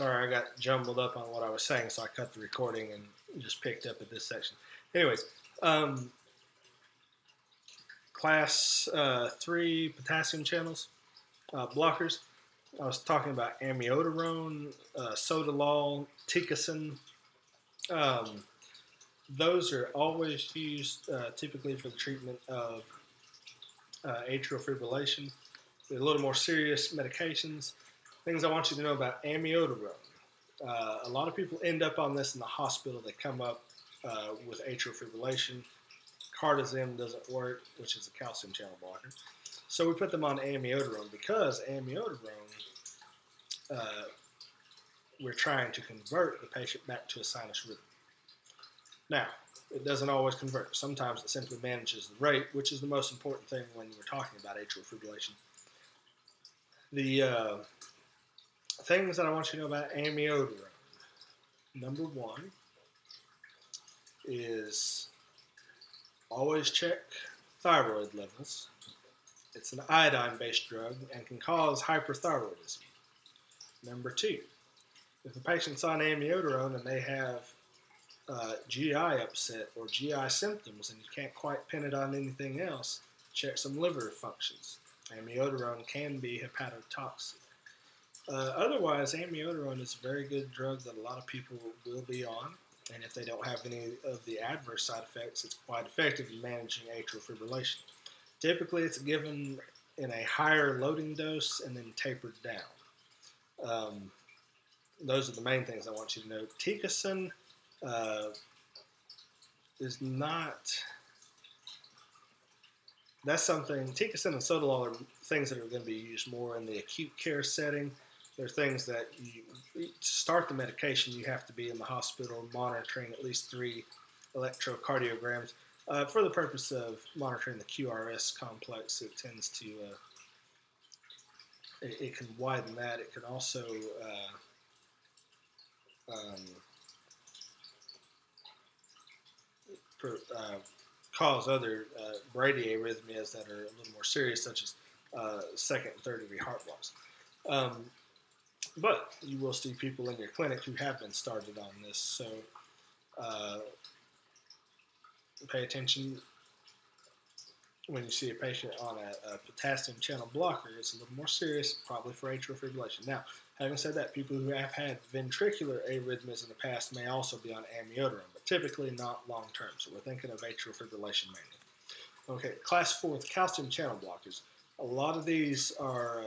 Sorry, I got jumbled up on what I was saying, so I cut the recording and just picked up at this section. Anyways, class 3 potassium channels, blockers. I was talking about amiodarone, sotalol, ticasin. Those are always used typically for the treatment of atrial fibrillation. They're a little more serious medications. Things I want you to know about amiodarone. A lot of people end up on this in the hospital. They come up with atrial fibrillation. Cardizem doesn't work, which is a calcium channel blocker. So we put them on amiodarone because amiodarone, we're trying to convert the patient back to a sinus rhythm. Now, it doesn't always convert. Sometimes it simply manages the rate, which is the most important thing when we're talking about atrial fibrillation. The things that I want you to know about amiodarone. Number one is always check thyroid levels. It's an iodine-based drug and can cause hyperthyroidism. Number two, if a patient's on amiodarone and they have GI upset or GI symptoms and you can't quite pin it on anything else, check some liver functions. Amiodarone can be hepatotoxic. Otherwise, amiodarone is a very good drug that a lot of people will be on, and if they don't have any of the adverse side effects, it's quite effective in managing atrial fibrillation. Typically, it's given in a higher loading dose and then tapered down. Those are the main things I want you to know. Ticasin is not... That's something... Ticasin and sotalol are things that are going to be used more in the acute care setting. They're things that to start the medication, you have to be in the hospital monitoring at least 3 electrocardiograms. For the purpose of monitoring the QRS complex, it tends to, it can widen that. It can also cause other bradyarrhythmias that are a little more serious, such as second and third degree heart blocks. But you will see people in your clinic who have been started on this, so pay attention when you see a patient on a potassium channel blocker. It's a little more serious, probably for atrial fibrillation. Now, having said that, people who have had ventricular arrhythmias in the past may also be on amiodarone, but typically not long term, so we're thinking of atrial fibrillation mainly. Okay, class 4, calcium channel blockers. A lot of these are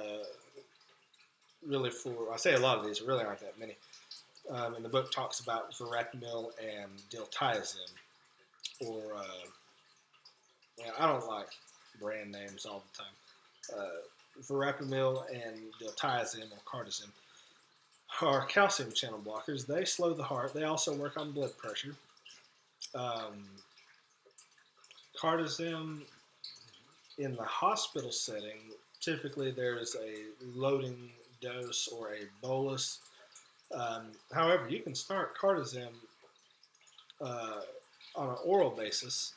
really for, I say a lot of these, really aren't that many. And the book talks about verapamil and diltiazem, or I don't like brand names all the time. Verapamil and diltiazem or cardizem are calcium channel blockers. They slow the heart. They also work on blood pressure. Cardizem in the hospital setting, typically there's a loading dose or a bolus. However, you can start cardizem on an oral basis,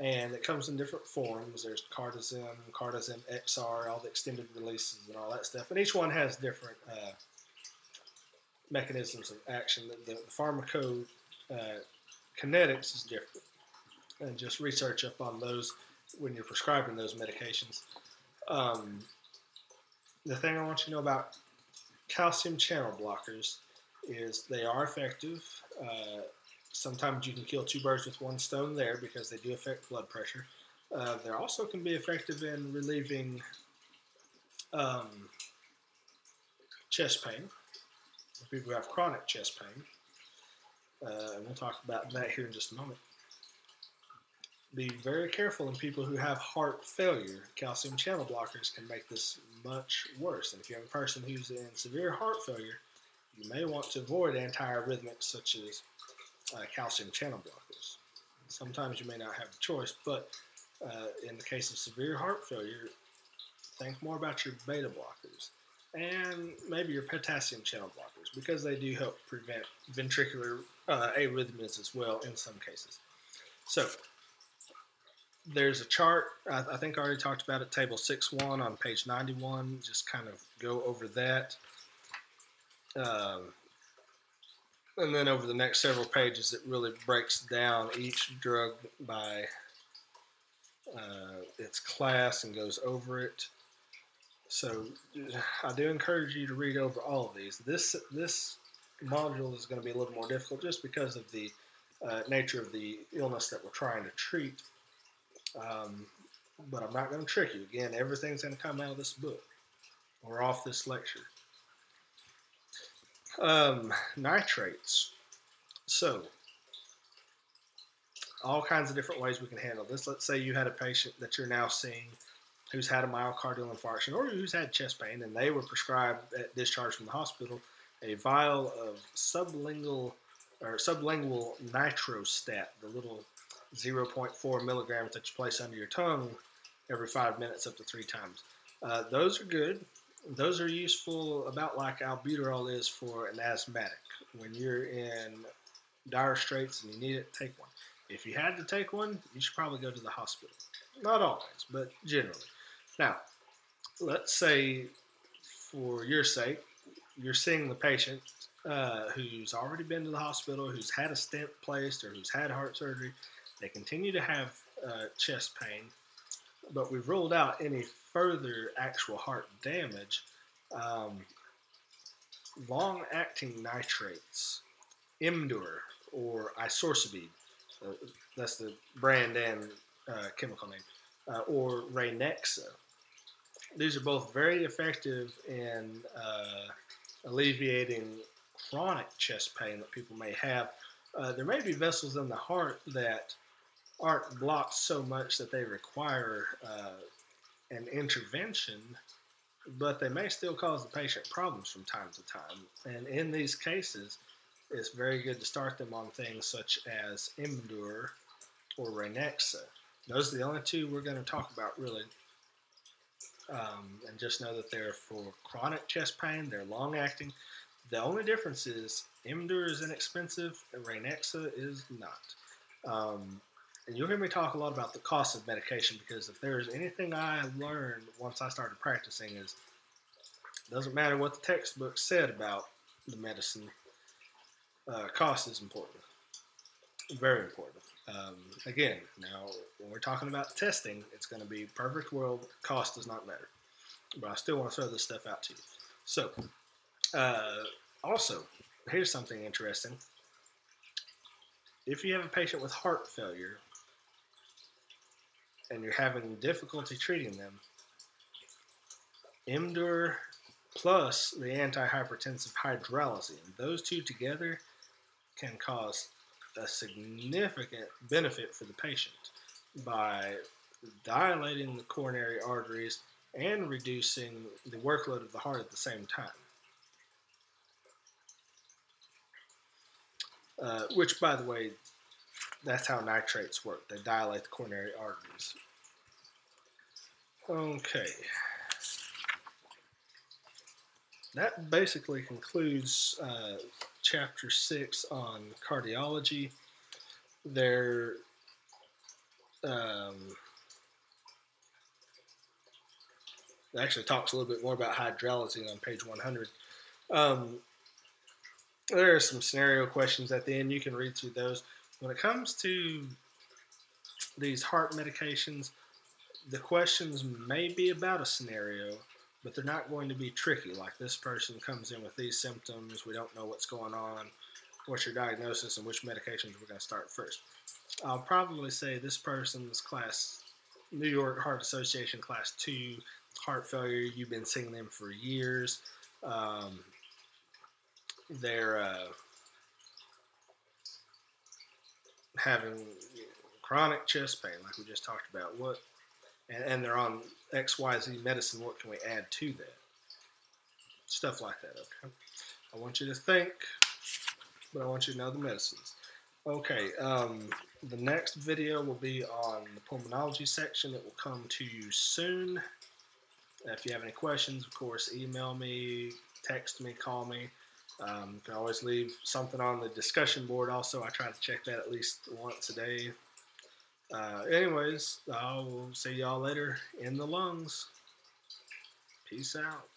and it comes in different forms. There's cardizem, cardizem XR, all the extended releases and all that stuff, and each one has different mechanisms of action. The pharmacokinetics is different, and just research up on those when you're prescribing those medications. The thing I want you to know about calcium channel blockers is they are effective. Sometimes you can kill 2 birds with 1 stone there because they do affect blood pressure. They also can be effective in relieving chest pain for people who have chronic chest pain. And we'll talk about that here in just a moment. Be very careful in people who have heart failure. Calcium channel blockers can make this much worse. And if you have a person who's in severe heart failure, you may want to avoid antiarrhythmics such as calcium channel blockers. Sometimes you may not have a choice, but in the case of severe heart failure, think more about your beta blockers and maybe your potassium channel blockers, because they do help prevent ventricular arrhythmias as well in some cases. So there's a chart, I think I already talked about it, table 6.1 on page 91, just kind of go over that. And then over the next several pages, it really breaks down each drug by its class and goes over it. So I do encourage you to read over all of these. This module is going to be a little more difficult just because of the nature of the illness that we're trying to treat. But I'm not going to trick you. Again, everything's going to come out of this book or off this lecture. Nitrates. So, all kinds of different ways we can handle this. Let's say you had a patient that you're now seeing who's had a myocardial infarction or who's had chest pain, and they were prescribed at discharge from the hospital a vial of sublingual nitrostat, the little 0.4 milligrams that you place under your tongue every 5 minutes up to 3 times. Those are good. Those are useful about like albuterol is for an asthmatic. When you're in dire straits and you need it, take one. If you had to take one, you should probably go to the hospital. Not always, but generally. Now, let's say, for your sake, you're seeing the patient who's already been to the hospital, who's had a stent placed, or who's had heart surgery. They continue to have chest pain, but we've ruled out any further actual heart damage. Long-acting nitrates, Imdur or isorsabide, that's the brand and chemical name, or Ranexa. These are both very effective in alleviating chronic chest pain that people may have. There may be vessels in the heart that aren't blocked so much that they require an intervention, but they may still cause the patient problems from time to time. And in these cases, it's very good to start them on things such as Imdur or Ranexa. Those are the only two we're going to talk about, really. And just know that they're for chronic chest pain. They're long-acting. The only difference is Imdur is inexpensive and Ranexa is not. And you'll hear me talk a lot about the cost of medication, because if there's anything I learned once I started practicing is it doesn't matter what the textbook said about the medicine, cost is important. Very important. Again, now when we're talking about testing, it's going to be perfect world. Cost does not matter. But I still want to throw this stuff out to you. So, also, here's something interesting. If you have a patient with heart failure and you're having difficulty treating them, Imdur plus the antihypertensive hydralazine, those two together can cause a significant benefit for the patient by dilating the coronary arteries and reducing the workload of the heart at the same time. Which, by the way, that's how nitrates work. They dilate the coronary arteries. Okay. That basically concludes Chapter 6 on cardiology. There actually talks a little bit more about hydralazine on page 100. There are some scenario questions at the end. You can read through those. When it comes to these heart medications, the questions may be about a scenario, but they're not going to be tricky. Like, this person comes in with these symptoms. We don't know what's going on. What's your diagnosis and which medications we're going to start first? I'll probably say this person's New York Heart Association class 2 heart failure. You've been seeing them for years. They're having chronic chest pain, like we just talked about. And they're on XYZ medicine. What can we add to that? Stuff like that, okay? I want you to think, but I want you to know the medicines. Okay, the next video will be on the pulmonology section. It will come to you soon. If you have any questions, of course, email me, text me, call me. You can always leave something on the discussion board also. I try to check that at least once a day. Anyways, I will see y'all later in the lungs. Peace out.